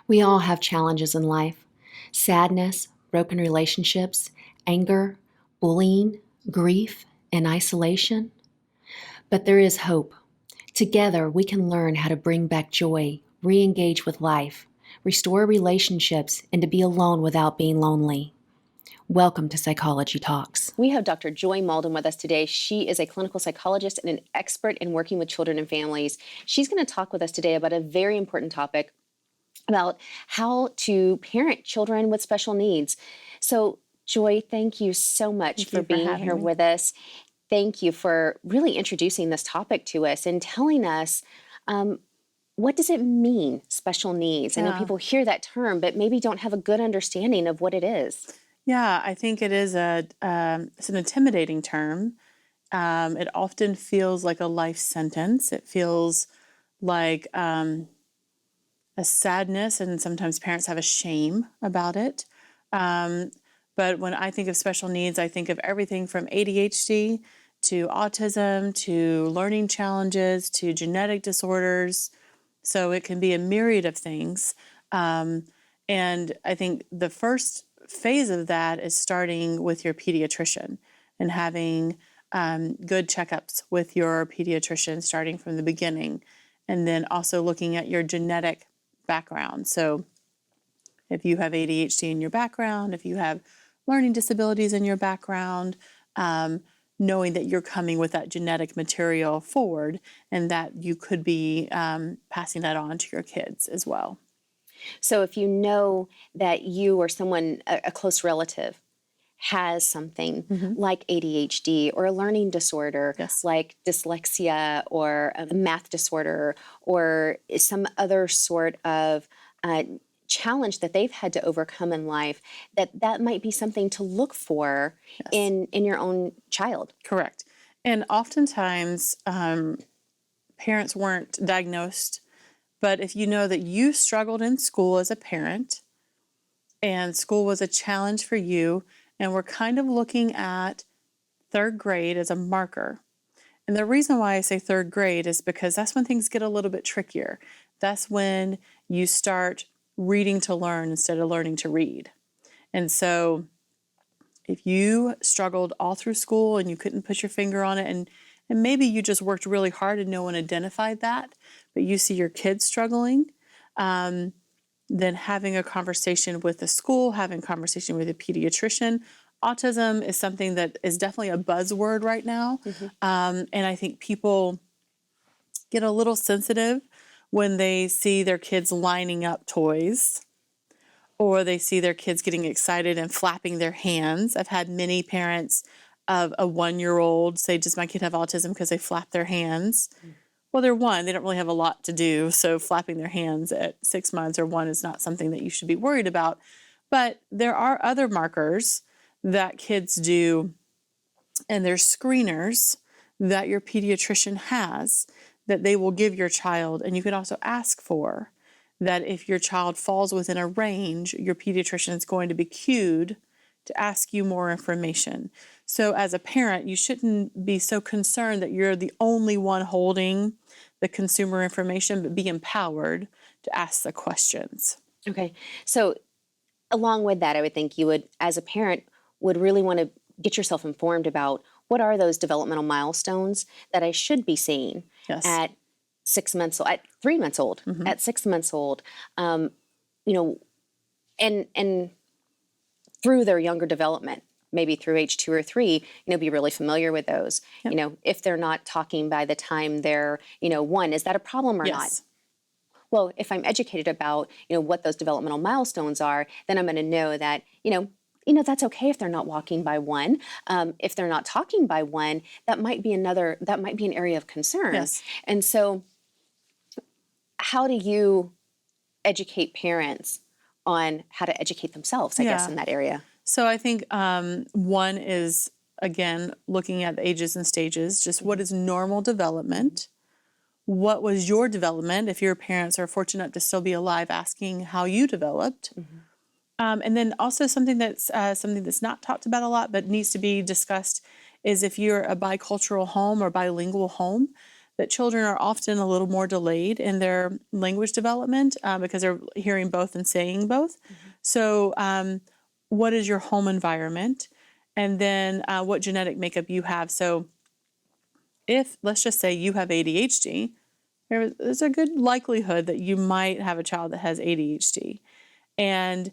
We all have challenges in life: sadness, broken relationships, anger, bullying, grief, and isolation. But there is hope. Together, we can learn how to bring back joy, re engage with life, restore relationships, and to be alone without being lonely. Welcome to Psychology Talks. We have Dr. Joy Malden with us today. She is a clinical psychologist and an expert in working with children and families. She's going to talk with us today about a very important topic about how to parent children with special needs. So, Joy, thank you so much for being here with us. Thank you for really introducing this topic to us and telling us what does it mean, special needs? I know people hear that term, but maybe don't have a good understanding of what it is. Yeah, I think it is it's an intimidating term. It often feels like a life sentence. It feels like a sadness, and sometimes parents have a shame about it. But when I think of special needs, I think of everything from ADHD to autism to learning challenges to genetic disorders. So it can be a myriad of things. And I think the first phase of that is starting with your pediatrician and having good checkups with your pediatrician starting from the beginning, and then also looking at your genetic background. So if you have ADHD in your background, if you have learning disabilities in your background, knowing that you're coming with that genetic material forward and that you could be passing that on to your kids as well. So if you know that you or someone, a close relative, has something like ADHD or a learning disorder, like dyslexia or a math disorder or some other sort of challenge that they've had to overcome in life, that might be something to look for in your own child. Correct. And oftentimes parents weren't diagnosed, but if you know that you struggled in school as a parent and school was a challenge for you, and we're kind of looking at third grade as a marker. And the reason why I say third grade is because that's when things get a little bit trickier. That's when you start reading to learn instead of learning to read. And so if you struggled all through school and you couldn't put your finger on it, and maybe you just worked really hard and no one identified that, but you see your kids struggling, then having a conversation with the school, having a conversation with a pediatrician. Autism is something that is definitely a buzzword right now. And I think people get a little sensitive when they see their kids lining up toys or they see their kids getting excited and flapping their hands. I've had many parents of a 1-year-old say, does my kid have autism because they flap their hands? Well, they're one, they don't really have a lot to do. So flapping their hands at 6 months or one is not something that you should be worried about. But there are other markers that kids do, and there's screeners that your pediatrician has that they will give your child. And you can also ask for that if your child falls within a range, your pediatrician is going to be cued to ask you more information. So as a parent, you shouldn't be so concerned that you're the only one holding the consumer information, but be empowered to ask the questions. Okay. So along with that, I would think you would, as a parent, would really want to get yourself informed about what are those developmental milestones that I should be seeing at 6 months old, at 3 months old, at 6 months old, and through their younger development, maybe through age 2 or 3, be really familiar with those. If they're not talking by the time they're, 1, is that a problem or not? Well, if I'm educated about, what those developmental milestones are, then I'm going to know that, that's okay if they're not walking by 1. If they're not talking by 1, that might be an area of concern. And so how do you educate parents on how to educate themselves, I guess, in that area? So I think one is, again, looking at the ages and stages, just what is normal development? What was your development? If your parents are fortunate to still be alive, asking how you developed. And then also something that's not talked about a lot but needs to be discussed is if you're a bicultural home or bilingual home, that children are often a little more delayed in their language development because they're hearing both and saying both. So what is your home environment? And then what genetic makeup you have. So if, let's just say you have ADHD, there's a good likelihood that you might have a child that has ADHD. And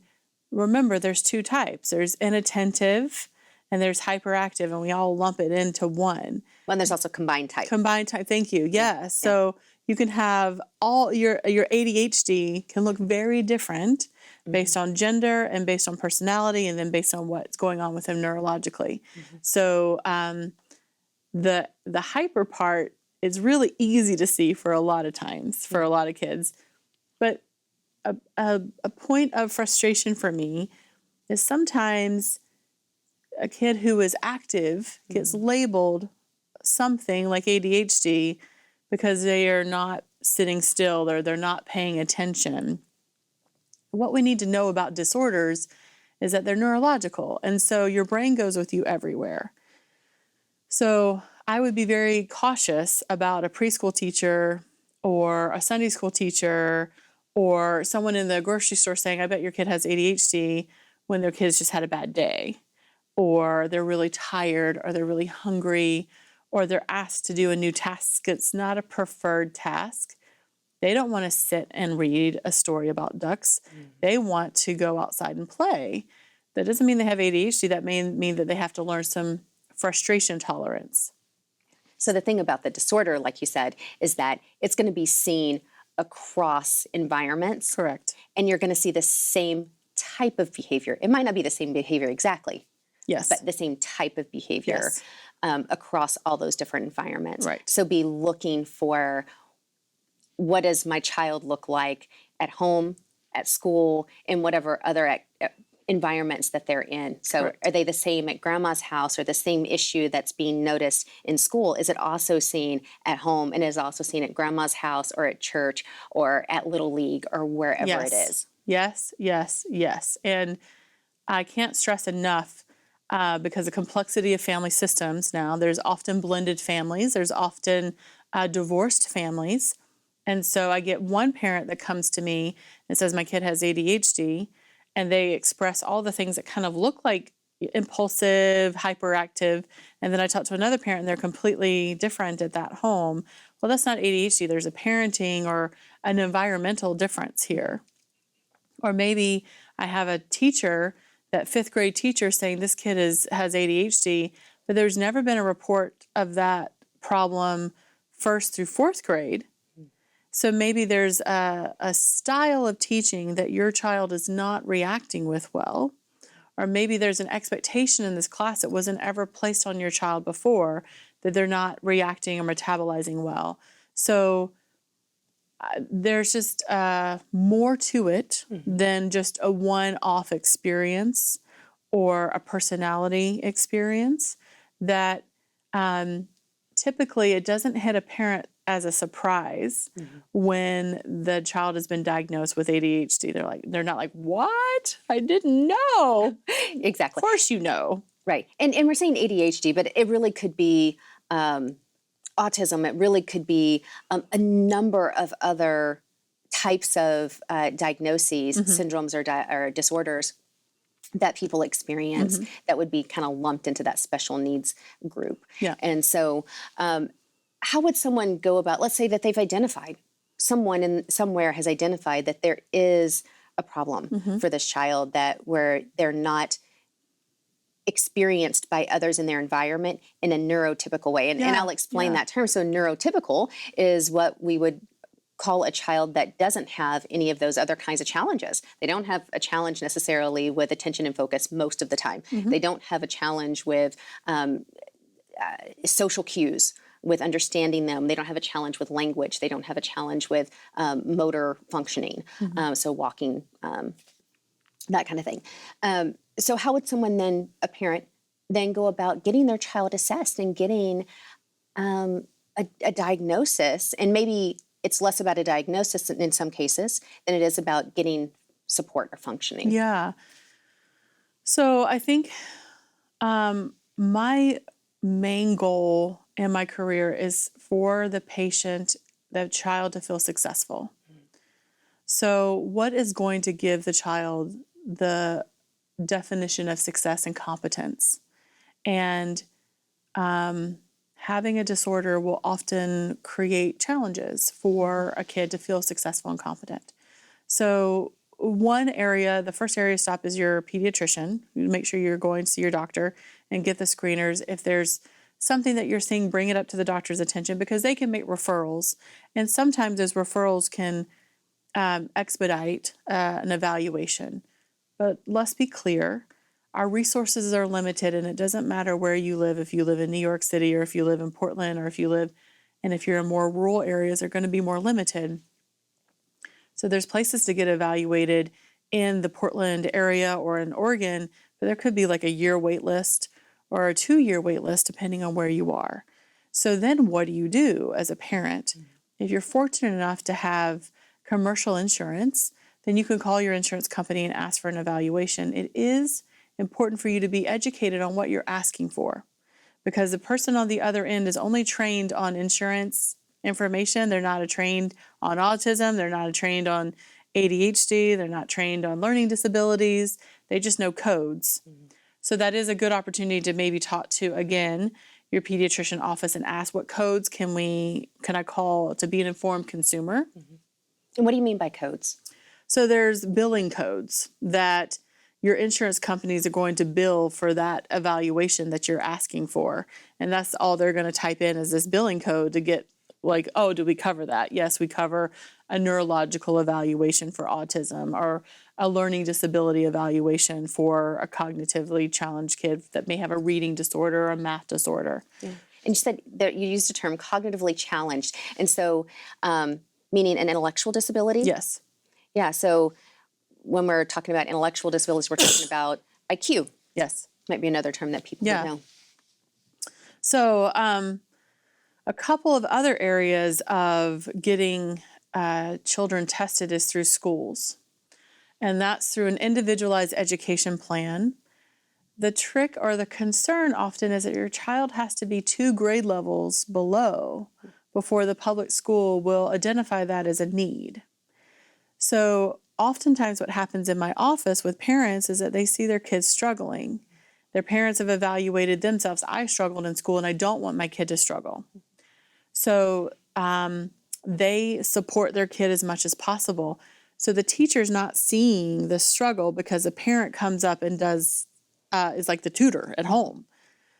remember, there's two types. There's inattentive and there's hyperactive, and we all lump it into one. Well, there's also combined type. Combined type, thank you. Yeah. So you can have all your ADHD can look very different based on gender and based on personality and then based on what's going on with them neurologically. So the hyper part is really easy to see for a lot of times for a lot of kids. But a point of frustration for me is sometimes a kid who is active gets labeled something like ADHD because they are not sitting still or they're not paying attention. What we need to know about disorders is that they're neurological, and so your brain goes with you everywhere. So I would be very cautious about a preschool teacher or a Sunday school teacher or someone in the grocery store saying, I bet your kid has ADHD, when their kids just had a bad day, or they're really tired, or they're really hungry, or they're asked to do a new task. It's not a preferred task. They don't want to sit and read a story about ducks. They want to go outside and play. That doesn't mean they have ADHD. That may mean that they have to learn some frustration tolerance. So the thing about the disorder, like you said, is that it's going to be seen across environments. Correct. And you're going to see the same type of behavior. It might not be the same behavior exactly. Yes. But the same type of behavior across all those different environments. Right. So be looking for, what does my child look like at home, at school, in whatever other environments that they're in. So Correct. Are they the same at grandma's house, or the same issue that's being noticed in school? Is it also seen at home, and is also seen at grandma's house or at church or at Little League or wherever it is? Yes, yes, yes. And I can't stress enough because the complexity of family systems now, there's often blended families, there's often divorced families. And so I get one parent that comes to me and says, my kid has ADHD, and they express all the things that kind of look like impulsive, hyperactive. And then I talk to another parent and they're completely different at that home. Well, that's not ADHD. There's a parenting or an environmental difference here. Or maybe I have a teacher, that fifth grade teacher, saying this kid has ADHD, but there's never been a report of that problem first through fourth grade. So maybe there's a style of teaching that your child is not reacting with well, or maybe there's an expectation in this class that wasn't ever placed on your child before, that they're not reacting or metabolizing well. So there's just more to it than just a one-off experience or a personality experience, that typically it doesn't hit a parent as a surprise when the child has been diagnosed with ADHD. They're not like, what? I didn't know. Exactly. Of course you know. Right. And we're saying ADHD, but it really could be autism. It really could be a number of other types of diagnoses, syndromes, or disorders that people experience that would be kind of lumped into that special needs group. Yeah. And so how would someone go about, let's say that they've identified, someone somewhere has identified that there is a problem for this child, that where they're not experienced by others in their environment in a neurotypical way. And I'll explain that term. So neurotypical is what we would call a child that doesn't have any of those other kinds of challenges. They don't have a challenge necessarily with attention and focus most of the time. They don't have a challenge with social cues, with understanding them. They don't have a challenge with language. They don't have a challenge with motor functioning, so walking, that kind of thing. So how would someone then, a parent, then go about getting their child assessed and getting a diagnosis? And maybe it's less about a diagnosis in some cases than it is about getting support or functioning. Yeah. So I think my main goal in my career is for the patient, the child to feel successful. So what is going to give the child the definition of success and competence? And having a disorder will often create challenges for a kid to feel successful and competent. So one area, the first area to stop is your pediatrician. Make sure you're going to see your doctor and get the screeners. If there's something that you're seeing, bring it up to the doctor's attention, because they can make referrals. And sometimes those referrals can expedite an evaluation. But let's be clear, our resources are limited, and it doesn't matter where you live. If you live in New York City, or if you live in Portland, or if you're in more rural areas, they're going to be more limited. So there's places to get evaluated in the Portland area or in Oregon, but there could be like a year wait list or a 2-year wait list, depending on where you are. So then what do you do as a parent? If you're fortunate enough to have commercial insurance, then you can call your insurance company and ask for an evaluation. It is important for you to be educated on what you're asking for, because the person on the other end is only trained on insurance information. They're not trained on autism. They're not trained on ADHD. They're not trained on learning disabilities. They just know codes. So that is a good opportunity to maybe talk to, again, your pediatrician office and ask, what codes can I call to be an informed consumer? And what do you mean by codes? So there's billing codes that your insurance companies are going to bill for that evaluation that you're asking for. And that's all they're going to type in is this billing code to get like, oh, do we cover that? Yes, we cover a neurological evaluation for autism, or a learning disability evaluation for a cognitively challenged kid that may have a reading disorder or a math disorder. Yeah. And you said that you used the term cognitively challenged. And so, meaning an intellectual disability? Yes. Yeah. So when we're talking about intellectual disabilities, we're talking about IQ. Yes. Might be another term that people don't know. So a couple of other areas of getting children tested is through schools. And that's through an individualized education plan. The trick or the concern often is that your child has to be 2 grade levels below before the public school will identify that as a need. So oftentimes what happens in my office with parents is that they see their kids struggling. Their parents have evaluated themselves. I struggled in school and I don't want my kid to struggle. So they support their kid as much as possible. So the teacher's not seeing the struggle because the parent comes up and is like the tutor at home.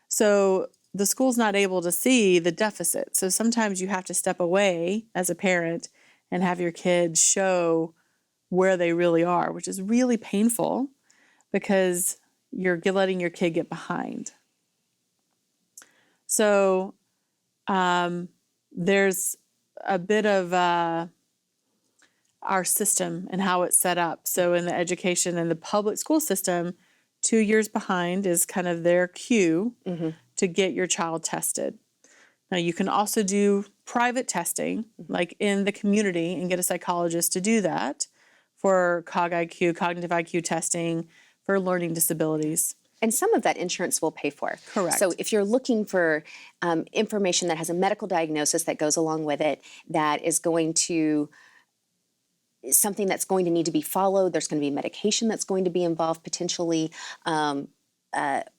So the school's not able to see the deficit. So sometimes you have to step away as a parent and have your kid show where they really are, which is really painful because you're letting your kid get behind. So there's a bit of our system and how it's set up. So in the education and the public school system, 2 years behind is kind of their cue to get your child tested. Now you can also do private testing, like in the community, and get a psychologist to do that for cognitive IQ testing for learning disabilities. And some of that insurance will pay for. Correct. So if you're looking for information that has a medical diagnosis that goes along with it, that is going to something that's going to need to be followed, there's going to be medication that's going to be involved potentially, or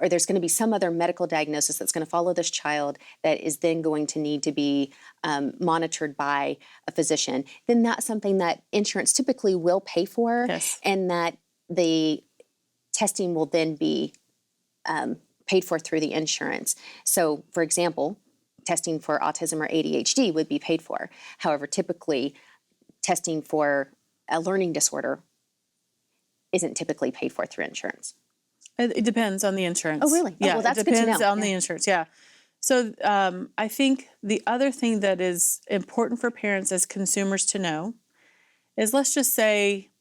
there's going to be some other medical diagnosis that's going to follow this child that is then going to need to be monitored by a physician, then that's something that insurance typically will pay for. Yes. And that the testing will then be paid for through the insurance. So, for example, testing for autism or ADHD would be paid for. However, typically, testing for a learning disorder isn't typically paid for through insurance. It depends on the insurance. Oh, really? Yeah, well, that's it good to depends know. on the insurance, yeah. So I think the other thing that is important for parents as consumers to know is, let's just say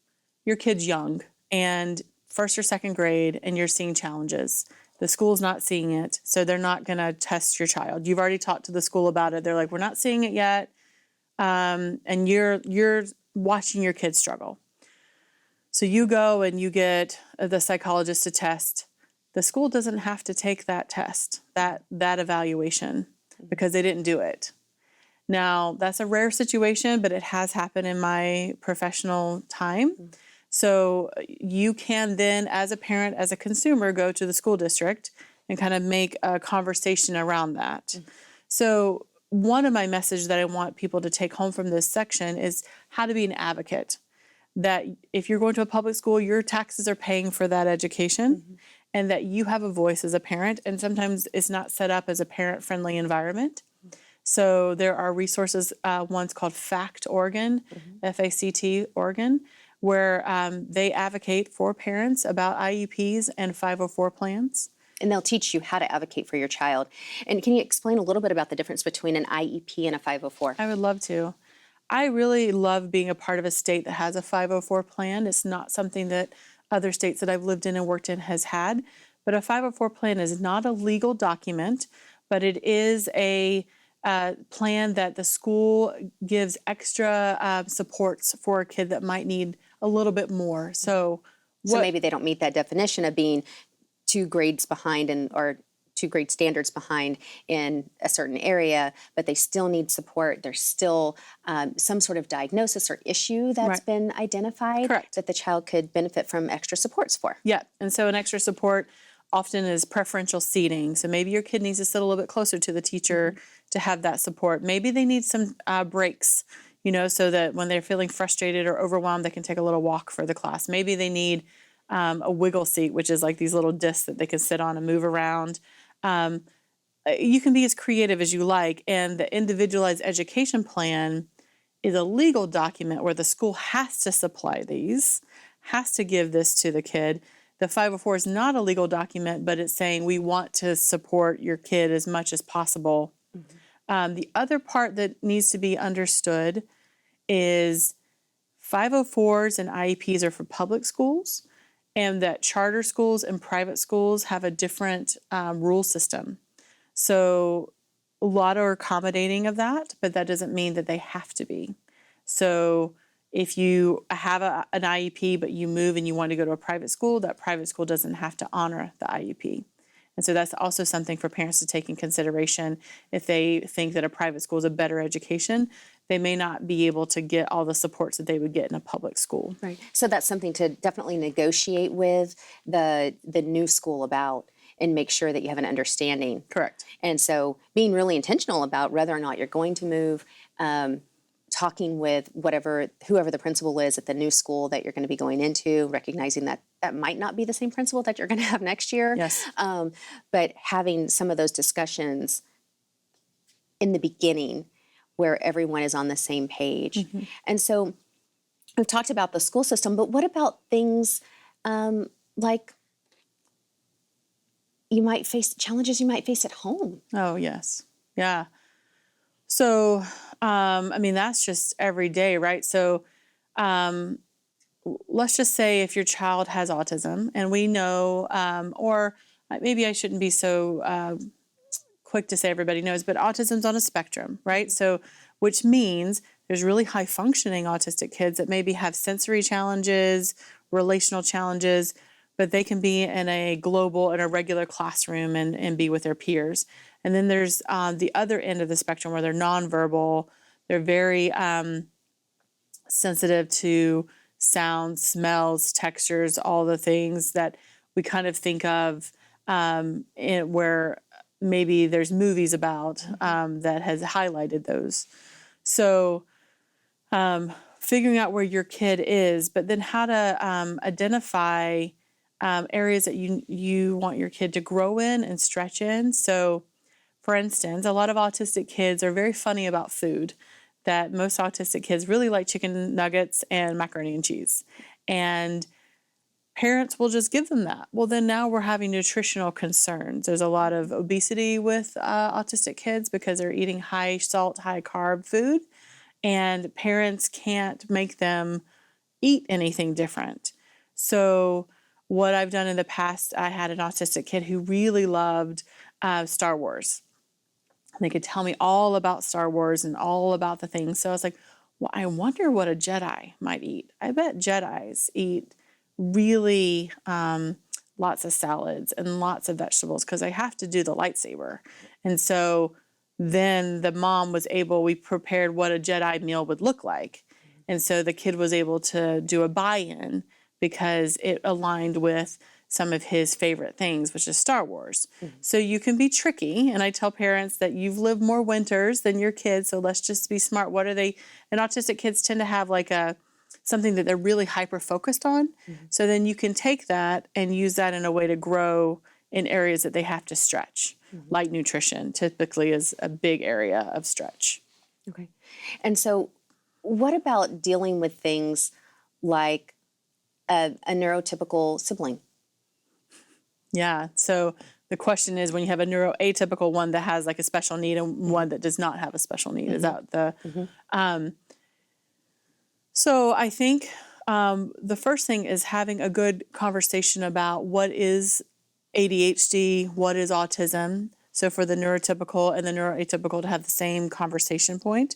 your kid's young and 1st or 2nd grade and you're seeing challenges. The school's not seeing it, so they're not going to test your child. You've already talked to the school about it. They're like, we're not seeing it yet. And you're watching your kid struggle. So you go and you get the psychologist to test. The school doesn't have to take that test, that evaluation, because they didn't do it. Now, that's a rare situation, but it has happened in my professional time. So you can then, as a parent, as a consumer, go to the school district and kind of make a conversation around that. So one of my messages that I want people to take home from this section is how to be an advocate. That if you're going to a public school, your taxes are paying for that education, and that you have a voice as a parent. And sometimes it's not set up as a parent-friendly environment. So there are resources, one's called FACT Oregon, FACT Oregon, where they advocate for parents about IEPs and 504 plans. And they'll teach you how to advocate for your child. And can you explain a little bit about the difference between an IEP and a 504? I would love to. I really love being a part of a state that has a 504 plan. It's not something that other states that I've lived in and worked in has had. But a 504 plan is not a legal document, but it is a plan that the school gives extra supports for a kid that might need a little bit more. So maybe they don't meet that definition of being 2 grades behind or 2 grade standards behind in a certain area, but they still need support. There's still some sort of diagnosis or issue that's been identified that the child could benefit from extra supports for. Yeah, and so an extra support often is preferential seating. So maybe your kid needs to sit a little bit closer to the teacher to have that support. Maybe they need some breaks, so that when they're feeling frustrated or overwhelmed, they can take a little walk for the class. Maybe they need a wiggle seat, which is like these little discs that they can sit on and move around. You can be as creative as you like, and the individualized education plan is a legal document where the school has to supply these, has to give this to the kid. The 504 is not a legal document, but it's saying we want to support your kid as much as possible. The other part that needs to be understood is 504s and IEPs are for public schools, and that charter schools and private schools have a different rule system. So a lot are accommodating of that, but that doesn't mean that they have to be. So if you have an IEP, but you move and you want to go to a private school, that private school doesn't have to honor the IEP. And so that's also something for parents to take in consideration. If they think that a private school is a better education, they may not be able to get all the supports that they would get in a public school. Right. So that's something to definitely negotiate with the new school about, and make sure that you have an understanding. Correct. And so being really intentional about whether or not you're going to move, talking with whoever the principal is at the new school that you're going to be going into, recognizing that that might not be the same principal that you're going to have next year. Yes. But having some of those discussions in the beginning where everyone is on the same page. And so we've talked about the school system, but what about things like challenges you might face at home? Oh, yes. Yeah. So, that's just every day, right? So, let's just say if your child has autism, and we know, or maybe I shouldn't be so quick to say everybody knows, but autism's on a spectrum, right? So, which means there's really high functioning autistic kids that maybe have sensory challenges, relational challenges, but they can be in a regular classroom and be with their peers. And then there's the other end of the spectrum where they're nonverbal. They're very sensitive to sounds, smells, textures, all the things that we kind of think of where maybe there's movies about that has highlighted those. So figuring out where your kid is, but then how to identify areas that you want your kid to grow in and stretch in. So, for instance, a lot of autistic kids are very funny about food, that most autistic kids really like chicken nuggets and macaroni and cheese. And parents will just give them that. Well, then now we're having nutritional concerns. There's a lot of obesity with autistic kids because they're eating high salt, high carb food, and parents can't make them eat anything different. So what I've done in the past, I had an autistic kid who really loved Star Wars. They could tell me all about Star Wars and all about the things. So I was like, well, I wonder what a Jedi might eat. I bet Jedis eat really lots of salads and lots of vegetables because I have to do the lightsaber. And so then the mom was able, we prepared what a Jedi meal would look like. And so the kid was able to do a buy-in because it aligned with some of his favorite things, which is Star Wars. So you can be tricky. And I tell parents that you've lived more winters than your kids. So let's just be smart. What are they? And autistic kids tend to have like something that they're really hyper focused on. So then you can take that and use that in a way to grow in areas that they have to stretch. Like nutrition typically is a big area of stretch. Okay. And so what about dealing with things like a neurotypical sibling? Yeah. So the question is, when you have a neuroatypical one that has like a special need and one that does not have a special need, is that the? So I think the first thing is having a good conversation about what is ADHD, what is autism. So for the neurotypical and the neuroatypical to have the same conversation point,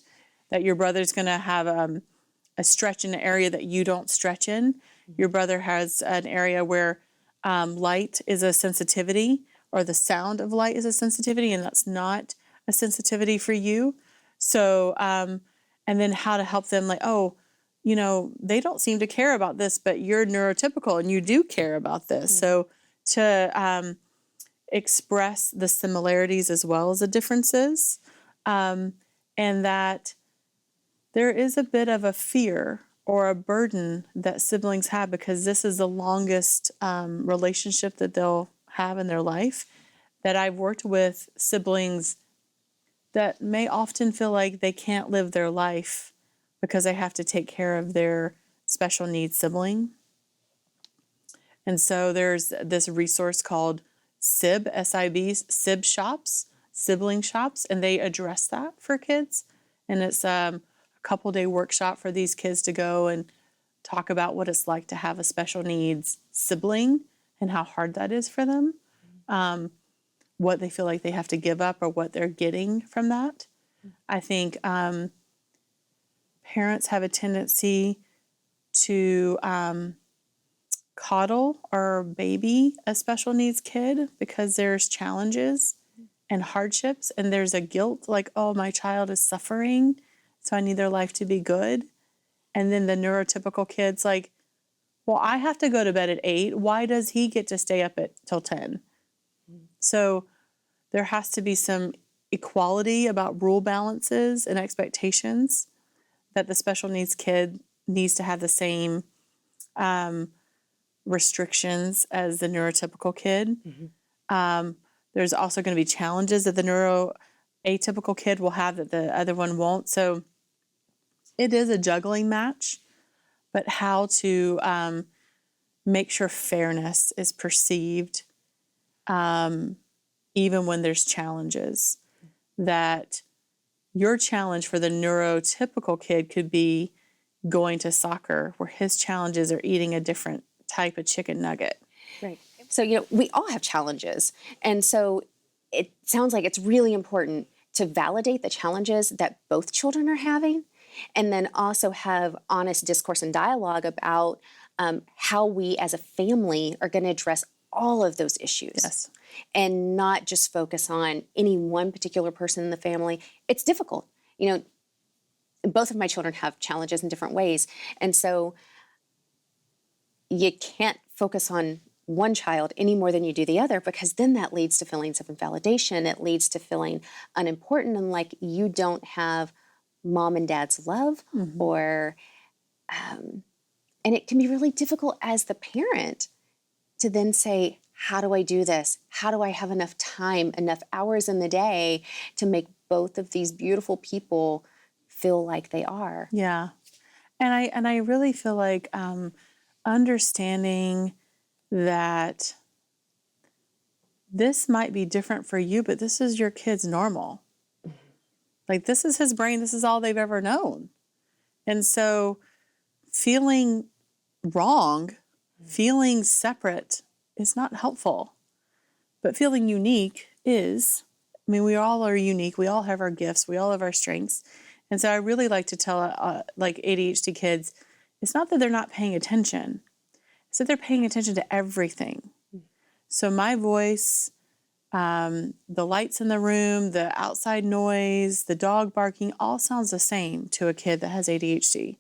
that your brother's going to have a stretch in an area that you don't stretch in. Your brother has an area where light is a sensitivity, or the sound of light is a sensitivity, and that's not a sensitivity for you. So, and then how to help them, like, oh, you know, they don't seem to care about this, but you're neurotypical and you do care about this. So to express the similarities as well as the differences, and that there is a bit of a fear or a burden that siblings have because this is the longest relationship that they'll have in their life. That I've worked with siblings that may often feel like they can't live their life because they have to take care of their special needs sibling. And so there's this resource called SIB, S-I-B, SIB shops, sibling shops, and they address that for kids. And it's a couple-day workshop for these kids to go and talk about what it's like to have a special needs sibling and how hard that is for them, what they feel like they have to give up or what they're getting from that. I think parents have a tendency to coddle or baby a special needs kid because there's challenges and hardships, and there's a guilt like, oh, my child is suffering, so I need their life to be good. And then the neurotypical kid's like, well, I have to go to bed at 8. Why does he get to stay up till 10? So there has to be some equality about rule balances and expectations, that the special needs kid needs to have the same restrictions as the neurotypical kid. There's also going to be challenges that the neuroatypical kid will have that the other one won't. So it is a juggling match, but how to make sure fairness is perceived even when there's challenges. That your challenge for the neurotypical kid could be going to soccer, where his challenges are eating a different type of chicken nugget. Right. So, you know, we all have challenges. And so it sounds like it's really important to validate the challenges that both children are having, and then also have honest discourse and dialogue about how we as a family are going to address all of those issues. Yes. And not just focus on any one particular person in the family. It's difficult. You know, both of my children have challenges in different ways. And so you can't focus on one child any more than you do the other, because then that leads to feelings of invalidation. It leads to feeling unimportant and like you don't have mom and dad's love, or, and it can be really difficult as the parent to then say, how do I do this? How do I have enough time, enough hours in the day to make both of these beautiful people feel like they are? Yeah. And I really feel like understanding that this might be different for you, but this is your kid's normal. Like, this is his brain. This is all they've ever known. And so feeling wrong, feeling separate is not helpful. But feeling unique is. I mean, we all are unique. We all have our gifts. We all have our strengths. And so I really like to tell like ADHD kids, it's not that they're not paying attention. It's that they're paying attention to everything. So my voice, The lights in the room, the outside noise, the dog barking, all sounds the same to a kid that has ADHD.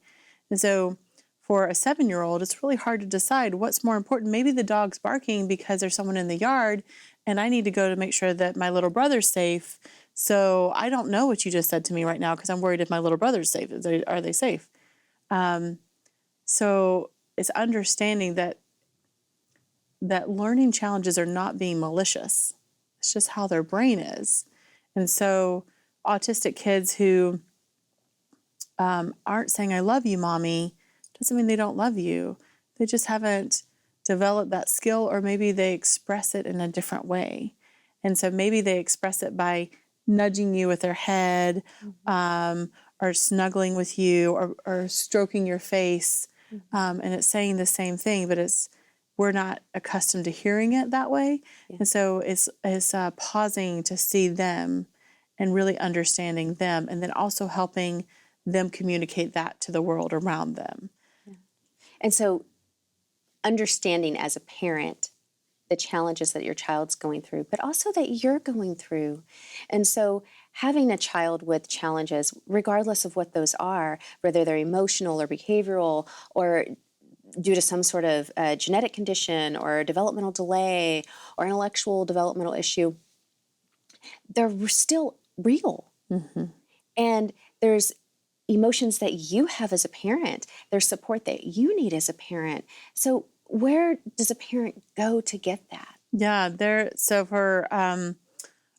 And so for a 7-year-old, it's really hard to decide what's more important. Maybe the dog's barking because there's someone in the yard and I need to go to make sure that my little brother's safe. So I don't know what you just said to me right now because I'm worried if my little brother's safe. Are they safe? So it's understanding that learning challenges are not being malicious. It's just how their brain is. And so autistic kids who aren't saying, I love you, mommy, doesn't mean they don't love you. They just haven't developed that skill, or maybe they express it in a different way. And so maybe they express it by nudging you with their head, or snuggling with you, or stroking your face. And it's saying the same thing, but we're not accustomed to hearing it that way. Yeah. And so it's pausing to see them and really understanding them, and then also helping them communicate that to the world around them. Yeah. And so understanding as a parent the challenges that your child's going through, but also that you're going through. And so having a child with challenges, regardless of what those are, whether they're emotional or behavioral or due to some sort of genetic condition or developmental delay or intellectual developmental issue, they're still real. Mm-hmm. And there's emotions that you have as a parent. There's support that you need as a parent. So where does a parent go to get that? Yeah, so for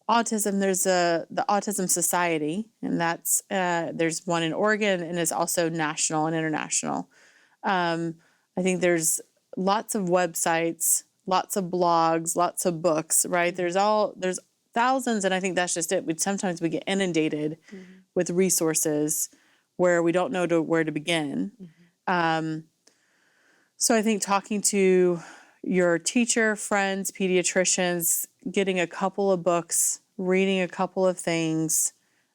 autism, there's the Autism Society, and that's there's one in Oregon, and is also national and international. I think there's lots of websites, lots of blogs, lots of books, right? There's thousands, and I think that's just it. Sometimes we get inundated with resources where we don't know where to begin. So I think talking to your teacher, friends, pediatricians, getting a couple of books, reading a couple of things,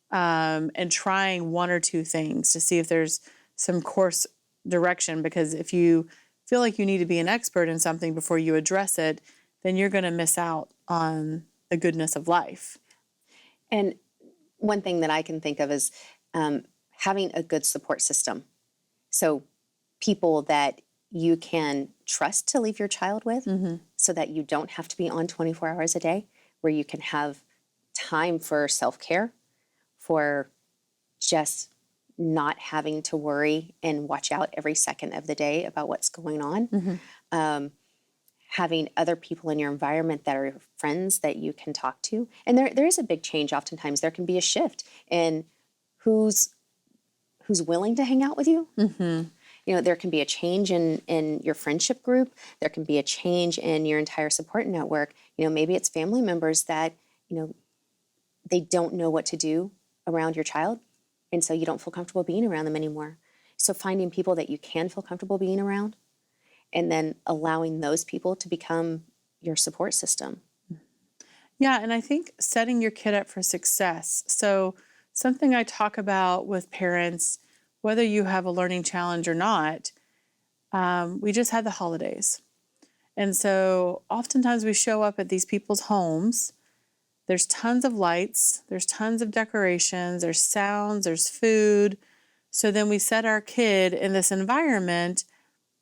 and trying one or two things to see if there's some course direction. Because if you feel like you need to be an expert in something before you address it, then you're going to miss out on the goodness of life. And one thing that I can think of is having a good support system. So people that you can trust to leave your child with, so that you don't have to be on 24 hours a day, where you can have time for self-care, for just not having to worry and watch out every second of the day about what's going on. Having other people in your environment that are friends that you can talk to. And there is a big change. Oftentimes there can be a shift in who's willing to hang out with you. You know, there can be a change in your friendship group. There can be a change in your entire support network. You know, maybe it's family members that, you know, they don't know what to do around your child. And so you don't feel comfortable being around them anymore. So finding people that you can feel comfortable being around, and then allowing those people to become your support system. Yeah, and I think setting your kid up for success. So something I talk about with parents, whether you have a learning challenge or not, we just had the holidays. And so oftentimes we show up at these people's homes. There's tons of lights, there's tons of decorations, there's sounds, there's food. So then we set our kid in this environment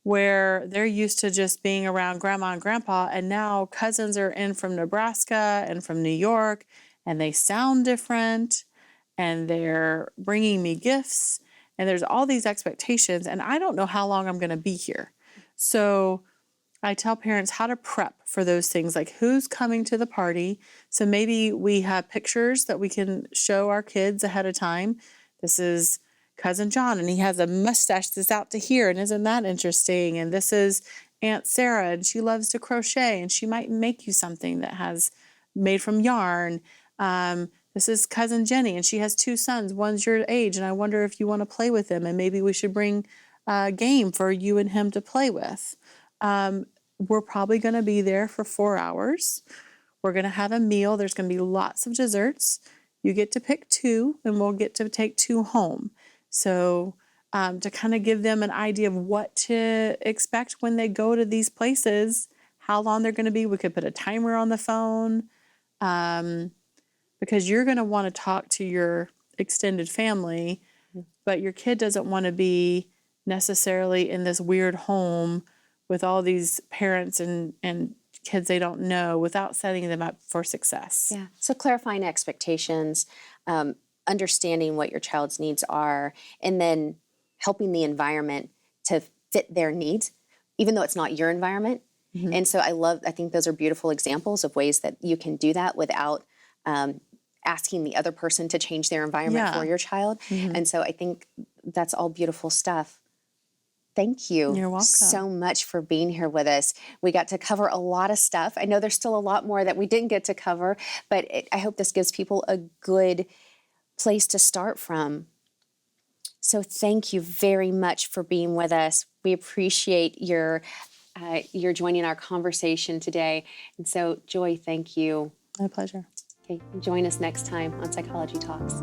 where they're used to just being around grandma and grandpa, and now cousins are in from Nebraska and from New York, and they sound different, and they're bringing me gifts, and there's all these expectations, and I don't know how long I'm going to be here. So I tell parents how to prep for those things, like who's coming to the party. So maybe we have pictures that we can show our kids ahead of time. This is Cousin John, and he has a mustache that's out to here, and isn't that interesting? And this is Aunt Sarah, and she loves to crochet, and she might make you something that has made from yarn. This is Cousin Jenny, and she has 2 sons. One's your age, and I wonder if you want to play with them, and maybe we should bring a game for you and him to play with. We're probably going to be there for 4 hours. We're going to have a meal. There's going to be lots of desserts. You get to pick 2, and we'll get to take 2 home. So to kind of give them an idea of what to expect when they go to these places, how long they're going to be. We could put a timer on the phone. because you're going to want to talk to your extended family, but your kid doesn't want to be necessarily in this weird home with all these parents and kids they don't know without setting them up for success. Yeah. So clarifying expectations, understanding what your child's needs are, and then helping the environment to fit their needs, even though it's not your environment. And so I think those are beautiful examples of ways that you can do that without asking the other person to change their environment for your child. And so I think that's all beautiful stuff. Thank you You're welcome. so much for being here with us. We got to cover a lot of stuff. I know there's still a lot more that we didn't get to cover, but I hope this gives people a good place to start from. So thank you very much for being with us. We appreciate your joining our conversation today. And so, Joy, thank you. My pleasure. Okay, join us next time on Psychology Talks.